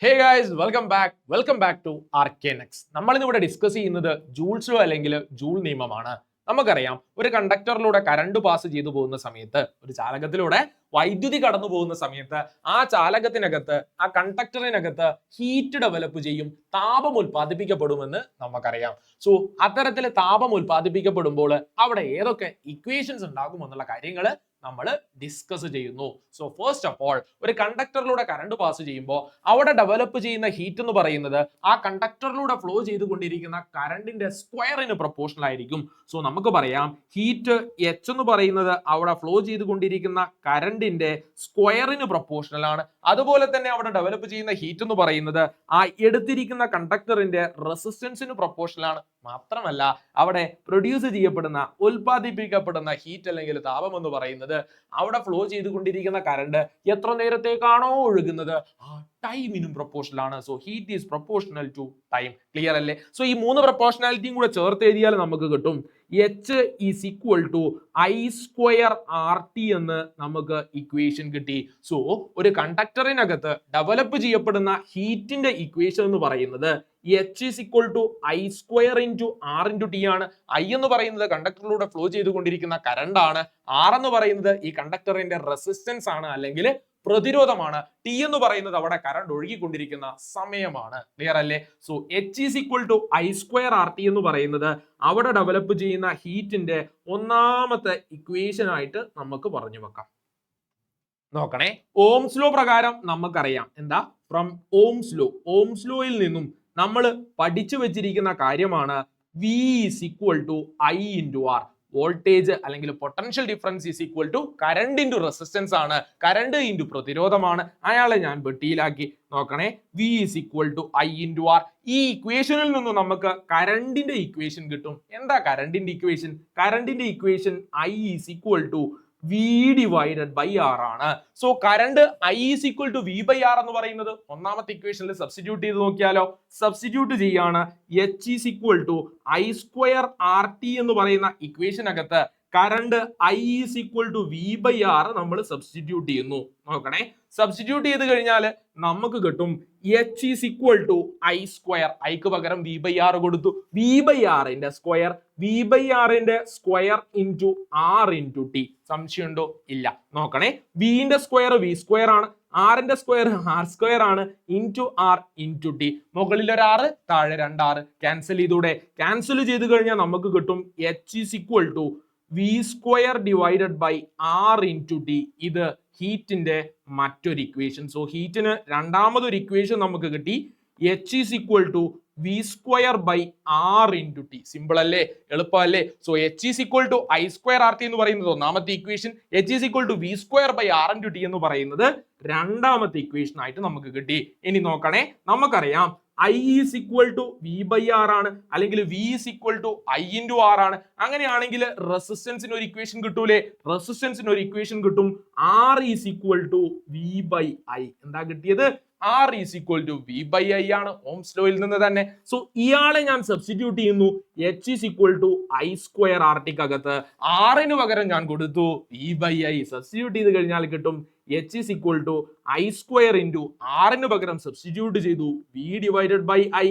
Hey guys welcome back to ആർകെനെക്സ്. നമ്മൾ ഇന്നിവിടെ ഡിസ്കസ് ചെയ്യുന്നത് ജൂൾസ് ലോ അല്ലെങ്കിൽ ജൂൾ നിയമമാണ്. നമുക്കറിയാം, ഒരു കണ്ടക്ടറിലൂടെ കറണ്ട് പാസ് ചെയ്തു പോകുന്ന സമയത്ത്, ഒരു ചാലകത്തിലൂടെ വൈദ്യുതി കടന്നു പോകുന്ന സമയത്ത് ആ ചാലകത്തിനകത്ത്, ആ കണ്ടക്ടറിനകത്ത് ഹീറ്റ് ഡെവലപ്പ് ചെയ്യും, താപം ഉൽപ്പാദിപ്പിക്കപ്പെടുമെന്ന് നമുക്കറിയാം. സോ അത്തരത്തിൽ താപം ഉൽപ്പാദിപ്പിക്കപ്പെടുമ്പോൾ അവിടെ ഏതൊക്കെ ഇക്വേഷൻസ് ഉണ്ടാകുമെന്നുള്ള കാര്യങ്ങൾ നമ്മൾ ഡിസ്കസ് ചെയ്യുന്നു. സോ ഫസ്റ്റ് ഓഫ് ഓൾ, ഒരു കണ്ടക്ടറിലൂടെ കറണ്ട് പാസ് ചെയ്യുമ്പോൾ അവിടെ ഡെവലപ്പ് ചെയ്യുന്ന ഹീറ്റ് എന്ന് പറയുന്നത് ആ കണ്ടക്ടറിലൂടെ ഫ്ലോ ചെയ്തുകൊണ്ടിരിക്കുന്ന കറണ്ടിന്റെ സ്ക്വയറിന് പ്രൊപ്പോർഷണൽ ആയിരിക്കും. സോ നമുക്ക് പറയാം, ഹീറ്റ് എച്ച് എന്ന് പറയുന്നത് അവിടെ ഫ്ലോ ചെയ്തുകൊണ്ടിരിക്കുന്ന കറണ്ടിന്റെ സ്ക്വയറിന് പ്രൊപ്പോർഷണൽ ആണ്. അതുപോലെ തന്നെ അവിടെ ഡെവലപ്പ് ചെയ്യുന്ന ഹീറ്റ് എന്ന് പറയുന്നത് ആ എടുത്തിരിക്കുന്ന കണ്ടക്ടറിന്റെ റെസിസ്റ്റൻസിന് പ്രൊപ്പോർഷണൽ ആണ്. മാത്രമല്ല, അവിടെ പ്രൊഡ്യൂസ് ചെയ്യപ്പെടുന്ന, ഉൽപ്പാദിപ്പിക്കപ്പെടുന്ന ഹീറ്റ് അല്ലെങ്കിൽ താപം എന്ന് പറയുന്നത് അവിടെ ഫ്ലോ ചെയ്തുകൊണ്ടിരിക്കുന്ന കറണ്ട് എത്ര നേരത്തേക്കാണോ ഒഴുകുന്നത് ആ ടൈമിനും പ്രൊപ്പോർഷണൽ ആണ്. So heat is proportional to time. Clear അല്ലേ? സോ ഈ മൂന്ന് പ്രൊപ്പോർഷണാലിറ്റിയും കൂടെ ചേർത്ത് എഴുതിയാൽ നമുക്ക് കിട്ടും H is equal to I square R T എന്ന് നമുക്ക് ഇക്വേഷൻ കിട്ടി. സോ ഒരു കണ്ടക്ടറിനകത്ത് ഡെവലപ്പ് ചെയ്യപ്പെടുന്ന ഹീറ്റിന്റെ ഇക്വേഷൻ എന്ന് പറയുന്നത് H is equal to I square into R into T ആണ്. ഐ എന്ന് പറയുന്നത് കണ്ടക്ടറിലൂടെ ഫ്ലോ ചെയ്തുകൊണ്ടിരിക്കുന്ന കറണ്ട് ആണ്. ആർ എന്ന് പറയുന്നത് ഈ കണ്ടക്ടറിന്റെ റെസിസ്റ്റൻസ് ആണ്, അല്ലെങ്കിൽ പ്രതിരോധമാണ്. ടി എന്ന് പറയുന്നത് അവിടെ കറണ്ട് ഒഴുകിക്കൊണ്ടിരിക്കുന്ന സമയമാണ്. ക്ലിയർ അല്ലേ? So H is equal to I square R T എന്ന് പറയുന്നത് അവിടെ ഡെവലപ്പ് ചെയ്യുന്ന ഹീറ്റിന്റെ ഒന്നാമത്തെ ഇക്വേഷൻ ആയിട്ട് നമുക്ക് പറഞ്ഞു വെക്കാം. നോക്കണേ, ഓംസ് ലോ പ്രകാരം നമുക്കറിയാം എന്താ, ഫ്രം ഓംസ് ലോയിൽ നിന്നും നമ്മൾ പഠിച്ചു വെച്ചിരിക്കുന്ന കാര്യമാണ് V is equal to I into R. Voltage അല്ലെങ്കിൽ potential difference is equal to current into resistance ആണ്. കറണ്ട് ഇൻറ്റു പ്രതിരോധമാണ്. അയാളെ ഞാൻ വെട്ടിയിലാക്കി. നോക്കണേ, V is equal to I into R. ഈ ഇക്വേഷനിൽ നിന്നും നമുക്ക് കറണ്ടിന്റെ ഇക്വേഷൻ കിട്ടും. എന്താ കറണ്ടിന്റെ ഇക്വേഷൻ? കറണ്ടിന്റെ equation I is equal to V divided by R ആണ്. So current I is equal to V by R എന്ന് പറയുന്നത് ഒന്നാമത്തെ ഇക്വേഷനിൽ സബ്സ്റ്റിറ്റ്യൂട്ട് ചെയ്ത് നോക്കിയാലോ? സബ്സ്റ്റിറ്റ്യൂട്ട് ചെയ്യാണ്. H is equal to I square R T എന്ന് പറയുന്ന ഇക്വേഷനകത്ത് current I is equal to V by R നമ്മൾ സബ്സ്റ്റിറ്റ്യൂട്ട് ചെയ്യുന്നു. നോക്കണേ, സബ്സ്റ്റിറ്റ്യൂട്ട് ചെയ്ത് കഴിഞ്ഞാൽ നമുക്ക് കിട്ടും H is equal to I square. ഐക്ക് പകരം വി ബൈ ആർ കൊടുത്തു. വി ബൈ ആറിന്റെ സ്ക്വയർ, വി ബൈ ആറിന്റെ square into R into T. സംശയമുണ്ടോ? ഇല്ല. നോക്കണേ, വിന്റെ സ്ക്വയർ വി സ്ക്വയർ ആണ്, ആറിന്റെ സ്ക്വയർ ആർ സ്ക്വയർ ആണ്, ഇൻറ്റു ആർ ഇൻറ്റു ടി. മുകളിൽ ഒരു ആറ്, താഴെ രണ്ടാറ്. ക്യാൻസൽ ചെയ്തൂടെ? ക്യാൻസൽ ചെയ്ത് കഴിഞ്ഞാൽ നമുക്ക് കിട്ടും H is equal to V square divided by R into T. ഇത് ഹീറ്റിന്റെ മറ്റൊരു ഇക്വേഷൻ. സോ ഹീറ്റിന് രണ്ടാമതൊരു ഇക്വേഷൻ നമുക്ക് കിട്ടി. H is equal to V square by R into T. Simple അല്ലേ? എളുപ്പമല്ലേ? So H is equal to I square R T എന്ന് പറയുന്നത് ഒന്നാമത്തെ equation, H is equal to V square by R into T എന്ന് പറയുന്നത് രണ്ടാമത്തെ equation ആയിട്ട് നമുക്ക് കിട്ടി. ഇനി നോക്കണേ, നമുക്കറിയാം I is equal to V by R ആണ്, അല്ലെങ്കിൽ V is equal to I into R ആണ്. അങ്ങനെയാണെങ്കിൽ റെസിസ്റ്റൻസിന് ഒരു ഇക്വേഷൻ കിട്ടൂലേ? റെസിസ്റ്റൻസിന് ഒരു ഇക്വേഷൻ കിട്ടും. R is equal to V by I. എന്താ കിട്ടിയത്? R is equal to V by I ആണ്, ഓംസ് ലോയിൽ നിന്ന് തന്നെ. സോ ഇയാളെ ഞാൻ സബ്സ്റ്റിറ്റ്യൂട്ട് ചെയ്യുന്നു. H is equal to I square R ടിക്കകത്ത് ആറിന് പകരം ഞാൻ കൊടുത്തു വി ബൈ ഐ. സബ്സ്റ്റിറ്റ്യൂട്ട് ചെയ്ത് കഴിഞ്ഞാൽ കിട്ടും H is equal to I square into ആറിന് പകരം സബ്സ്റ്റിറ്റ്യൂട്ട് ചെയ്തു V divided by I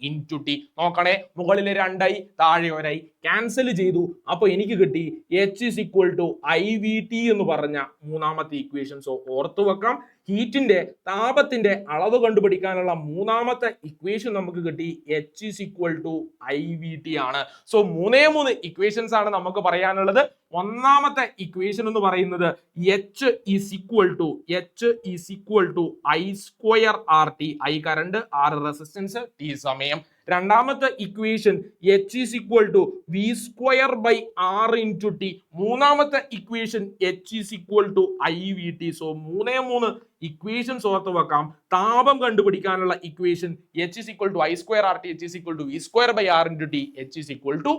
into T. നോക്കണേ, മുകളിലെ രണ്ടായി, താഴെ ഒരായി. ക്യാൻസൽ ചെയ്തു. അപ്പൊ എനിക്ക് കിട്ടി H is equal to I V T എന്ന് പറഞ്ഞ മൂന്നാമത്തെ ഇക്വേഷൻ. സോ ഓർത്തു വെക്കാം, ഹീറ്റിന്റെ, താപത്തിന്റെ അളവ് കണ്ടുപിടിക്കാനുള്ള മൂന്നാമത്തെ ഇക്വേഷൻ നമുക്ക് കിട്ടി. H is equal to I V T ആണ്. സോ മൂന്ന് ഇക്വേഷൻസ് ആണ് നമുക്ക് പറയാനുള്ളത്. ഒന്നാമത്തെ ഇക്വേഷൻ എന്ന് പറയുന്നത് H is equal to I square R T. I current, R resistance, T സമയം. രണ്ടാമത്തെ equation H is equal to V square by R into T. മൂന്നാമത്തെ equation H is equal to I V T. So മൂന്ന് equations ഓർത്ത് വെക്കാം. താപം കണ്ടുപിടിക്കാനുള്ള equation H is equal to I square R T, H is equal to V square by R into T, H is equal to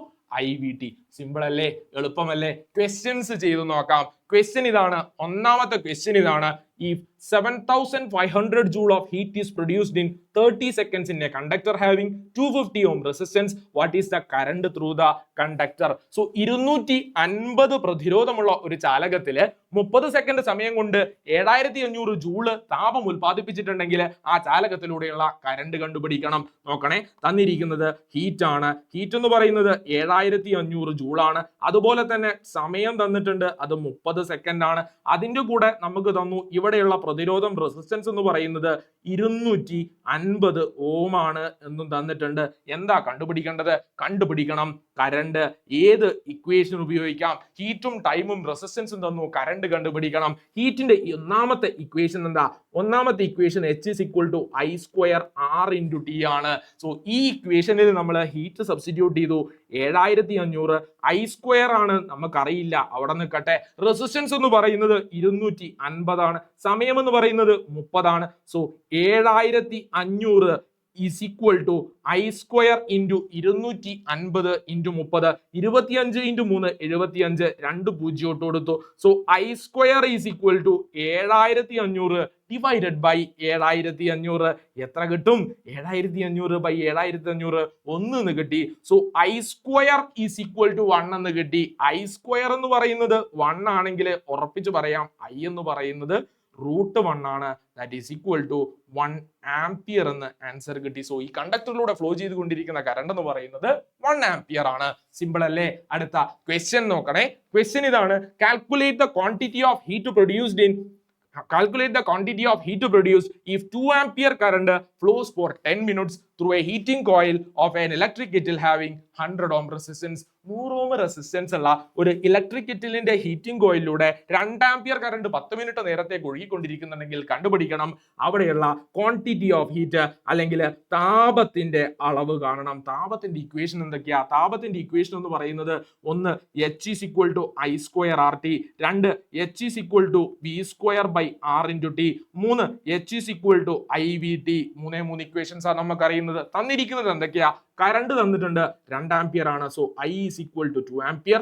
I V T. Simple അല്ലേ? എളുപ്പമല്ലേ? Questions ചെയ്ത് നോക്കാം. Question ഇതാണ്, ഒന്നാമത്തെ ക്വസ്റ്റ്യൻ ഇതാണ്. If 7500 joule of heat is produced in 30 seconds in a conductor having 250 ohm resistance, what is the current through the conductor? So 250 പ്രതിരോധമുള്ള ഒരു ചാലകത്തില് 30 second സമയം കൊണ്ട് 7500 ജൂള് താപം ഉൽപ്പാദിപ്പിച്ചിട്ടുണ്ടെങ്കിൽ ആ ചാലകത്തിലൂടെയുള്ള കറണ്ട് കണ്ടുപിടിക്കണം. നോക്കണേ, തന്നിരിക്കുന്നത് ഹീറ്റ് ആണ്. ഹീറ്റ് എന്ന് പറയുന്നത് 7500 ജൂളാണ്. അതുപോലെ തന്നെ സമയം തന്നിട്ടുണ്ട്, അത് 30 സെക്കൻഡ് ആണ്. അതിന്റെ കൂടെ നമുക്ക് തന്നു ഇവിടെയുള്ള പ്രതിരോധം റെസിസ്റ്റൻസ് എന്ന് പറയുന്നത് 250 ഓം ആണ് എന്നും തന്നിട്ടുണ്ട്. എന്താ കണ്ടുപിടിക്കേണ്ടത്? കണ്ടുപിടിക്കണം കറണ്ട്. ഏത് ഇക്വേഷൻ ഉപയോഗിക്കാം? ഹീറ്റും ടൈമും റെസിസ്റ്റൻസും തന്നു, കറണ്ട് കണ്ടുപിടിക്കണം. ഹീറ്റിന്റെ ഒന്നാമത്തെ ഇക്വേഷൻ എന്താ? ഒന്നാമത്തെ equation H is equal to I square R into T ആണ്. സോ ഈ ഇക്വേഷനിൽ നമ്മൾ ഹീറ്റ് സബ്സ്റ്റിറ്റ്യൂട്ട് ചെയ്തു. 7500 I square ആണ്, നമുക്കറിയില്ല, അവിടെ നിൽക്കട്ടെ. റെസിസ്റ്റൻസ് എന്ന് പറയുന്നത് 250 ആണ്. സമയം എന്ന് പറയുന്നത് 30 ആണ്. So 7500 is equal to I square into 250 into 30. 25 into 3 75, 2 0 കൊടുത്തു. So I square is equal to 7500 divided by 7500. എത്ര കിട്ടും? 7500 by 7500 1 എന്ന് കിട്ടി. So I square is equal to 1 എന്ന് കിട്ടി. I square എന്ന് പറയുന്നത് 1 ആണെങ്കിൽ ഉറപ്പിച്ച് പറയാം I എന്ന് പറയുന്നത് √1 ആണ്. That is equal to 1 ampere എന്ന് ആൻസർ കിട്ടി. സോ ഈ കണ്ടക്ടറിലൂടെ ഫ്ലോ ചെയ്തുകൊണ്ടിരിക്കുന്ന കറണ്ട് എന്ന് പറയുന്നത് 1 ആംപിയർ ആണ്. സിമ്പിൾ അല്ലേ? അടുത്ത ക്വസ്റ്റ്യൻ നോക്കണേ. ക്വസ്റ്റ്യൻ ഇതാണ്, calculate the quantity of heat produced in calculate the quantity of heat produced if 2 ampere current flows for 10 minutes through a heating coil of an electric kettle having 100 ohm resistance. 100 ohm resistance ഉള്ള ഒരു electric കെറ്റിലിന്റെ heating കോയിലൂടെ 2 ampere current 10 minute നേരത്തേക്ക് ഒഴുകിക്കൊണ്ടിരിക്കുന്നുണ്ടെങ്കിൽ കണ്ടുപിടിക്കണം അവിടെയുള്ള quantity of heat, അല്ലെങ്കിൽ താപത്തിന്റെ അളവ് കാണണം. താപത്തിന്റെ ഇക്വേഷൻ എന്തൊക്കെയാ? താപത്തിന്റെ ഇക്വേഷൻ എന്ന് പറയുന്നത് ഒന്ന് H is equal to I square RT, 2 H is equal to V square by R into T, 3 H is equal to IVT. 3 equations ആണ് നമുക്ക് അറിയുന്നത്. തന്നിരിക്കുന്നത് എന്തൊക്കെയാ? കറണ്ട് തന്നിട്ടുണ്ട് 2 ആംപിയർ ആണ്. So I is equal to 2 ampere.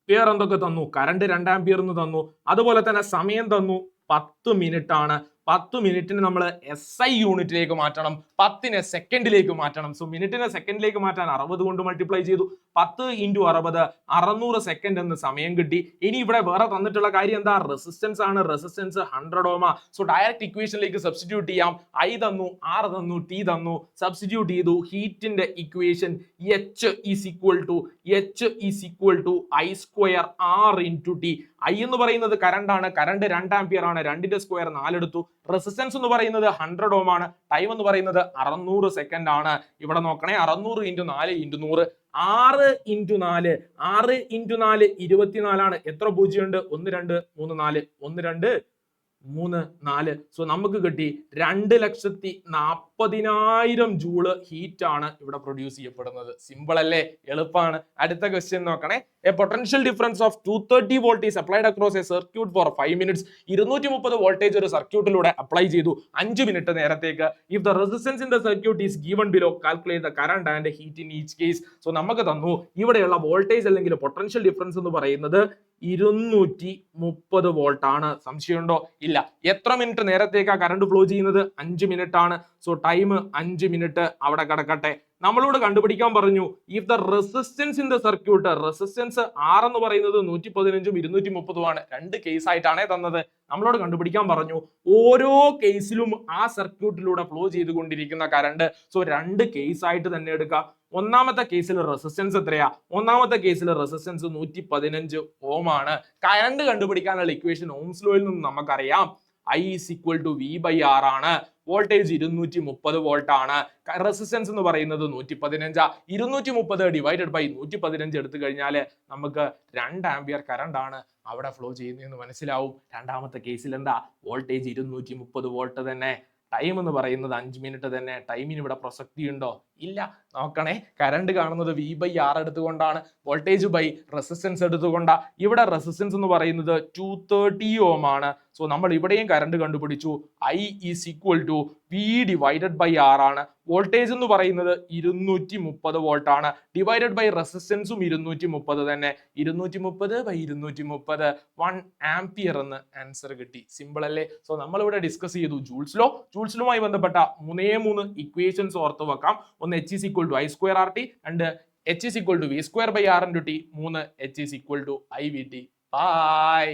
പേർ എന്തൊക്കെ തന്നു? കറണ്ട് 2 ആംപിയർ എന്ന് തന്നു. അതുപോലെ തന്നെ സമയം തന്നു 10 മിനിറ്റ് ആണ്. 10 മിനിറ്റിന് നമ്മൾ SI യൂണിറ്റിലേക്ക് മാറ്റണം, 10നെ സെക്കൻഡിലേക്ക് മാറ്റണം. സോ മിനിറ്റിനെ സെക്കൻഡിലേക്ക് മാറ്റാൻ 60 കൊണ്ട് മൾട്ടിപ്ലൈ ചെയ്തു. 10 into 60 600 സെക്കൻഡ് എന്ന് സമയം കിട്ടി. ഇനി ഇവിടെ വേറെ തന്നിട്ടുള്ള കാര്യം എന്താ? റെസിസ്റ്റൻസ് ആണ്. റെസിസ്റ്റൻസ് 100 ഓം. സോ ഡയറക്റ്റ് ഇക്വേഷനിലേക്ക് സബ്സ്റ്റിറ്റ്യൂട്ട് ചെയ്യാം. I തന്നു, R തന്നു, T തന്നു, സബ്സ്റ്റിറ്റ്യൂട്ട് ചെയ്തു. ഹീറ്റിന്റെ equation H is equal to I square R into T. I എന്ന് പറയുന്നത് കറണ്ട് ആണ്. കറണ്ട് 2 ആംപിയർ ആണ്. 2ന്റെ സ്ക്വയർ 4 എടുത്തു. റെസിസ്റ്റൻസ് എന്ന് പറയുന്നത് 100 ഓം ആണ്. ടൈം എന്ന് പറയുന്നത് 600 സെക്കൻഡ് ആണ്. ഇവിടെ നോക്കണേ, 600 into 4 into 100, 6 into 4 6 into 4 24 ആണ്. എത്ര പൂജ്യം ഉണ്ട്? 1 2 3 4 1 2 3 4. സോ നമുക്ക് കിട്ടി 2,40,000 ജൂള് ഹീറ്റ് ആണ് ഇവിടെ പ്രൊഡ്യൂസ് ചെയ്യപ്പെടുന്നത്. സിമ്പിൾ അല്ലേ? എളുപ്പമാണ്. അടുത്ത ക്വസ്റ്റ്യൻ നോക്കണേ. A potential difference of 230 volt is applied across a circuit for 5 minutes. 230 voltage ഒരു സർക്യൂട്ടിലൂടെ അപ്ലൈ ചെയ്തു 5 മിനിറ്റ് നേരത്തേക്ക്. If the resistance in the circuit is given below, calculate the current and heat in each case. So നമുക്ക് തന്നു ഇവിടെയുള്ള voltage അല്ലെങ്കിൽ potential difference എന്ന് പറയുന്നത് 230 volt ആണ്. സംശയമുണ്ടോ? ഇല്ല. എത്ര മിനിറ്റ് നേരത്തേക്കാ കറണ്ട് ഫ്ലോ ചെയ്യുന്നത്? 5 മിനിറ്റ് ആണ്. സോ ടൈം 5 മിനിറ്റ് അവിടെ കിടക്കട്ടെ. നമ്മളോട് കണ്ടുപിടിക്കാൻ പറഞ്ഞു if the resistance in the circuit, resistance R എന്ന് പറയുന്നത് 115ഉം 230ഉം ആണ്. 2 കേസ് ആയിട്ടാണ് തന്നത്. നമ്മളോട് കണ്ടുപിടിക്കാൻ പറഞ്ഞു ഓരോ കേസിലും ആ സർക്യൂട്ടിലൂടെ ഫ്ലോ ചെയ്തുകൊണ്ടിരിക്കുന്ന കറണ്ട്. സോ 2 കേസ് ആയിട്ട് തന്നെ എടുക്കാം. ഒന്നാമത്തെ കേസിൽ റെസിസ്റ്റൻസ് എത്രയാ? ഒന്നാമത്തെ കേസിൽ റെസിസ്റ്റൻസ് 115 ഓം ആണ്. കറണ്ട് കണ്ടുപിടിക്കാനുള്ള ഇക്വേഷൻ ഓംസ് ലോയിൽ നിന്ന് നമുക്കറിയാം. I is equal to V by R ആണ്. വോൾട്ടേജ് 230 വോൾട്ട് ആണ്. റെസിസ്റ്റൻസ് എന്ന് പറയുന്നത് 115. 230 ഡിവൈഡഡ് ബൈ 115 എടുത്തു കഴിഞ്ഞാൽ നമുക്ക് 2 ആംപിയർ കറണ്ട് ആണ് അവിടെ ഫ്ലോ ചെയ്യുന്നതെന്ന് മനസ്സിലാവും. രണ്ടാമത്തെ കേസിൽ എന്താ? വോൾട്ടേജ് 230 വോൾട്ട് തന്നെ. ടൈം എന്ന് പറയുന്നത് 5 മിനിറ്റ് തന്നെ. ടൈമിന് ഇവിടെ പ്രസക്തി ഉണ്ടോ? ഇല്ല. നോക്കണേ, കറണ്ട് കാണുന്നത് V/R എടുത്തുകൊണ്ടാണ്, വോൾട്ടേജ് ബൈ റെസിസ്റ്റൻസ് എടുത്തുകൊണ്ടാ. ഇവിടെ റെസിസ്റ്റൻസ് എന്ന് പറയുന്നത് 230 ഓം ആണ്. സോ നമ്മൾ ഇവിടെയും കറണ്ട് കണ്ടുപിടിച്ചു. I is equal to V/R ആണ്. വോൾട്ടേജ് എന്ന് പറയുന്നത് 230 വോൾട്ട് ആണ്, ഡിവൈഡഡ് ബൈ റെസിസ്റ്റൻസും 230 തന്നെ. 230/230 1 ആംപിയർ എന്ന് ആൻസർ കിട്ടി. സിമ്പിൾ അല്ലേ? സോ നമ്മൾ ഇവിടെ ഡിസ്കസ് ചെയ്തു ജൂൾസ് ലോ. ജൂൾസ് ലോയുമായി ബന്ധപ്പെട്ട 3 ഇക്വേഷൻസ് ഓർത്ത് വെക്കാം. ഒന്ന് H is equal to I²RT, and H is equal to V²/R into T, 3 H is equal to IVT. Bye.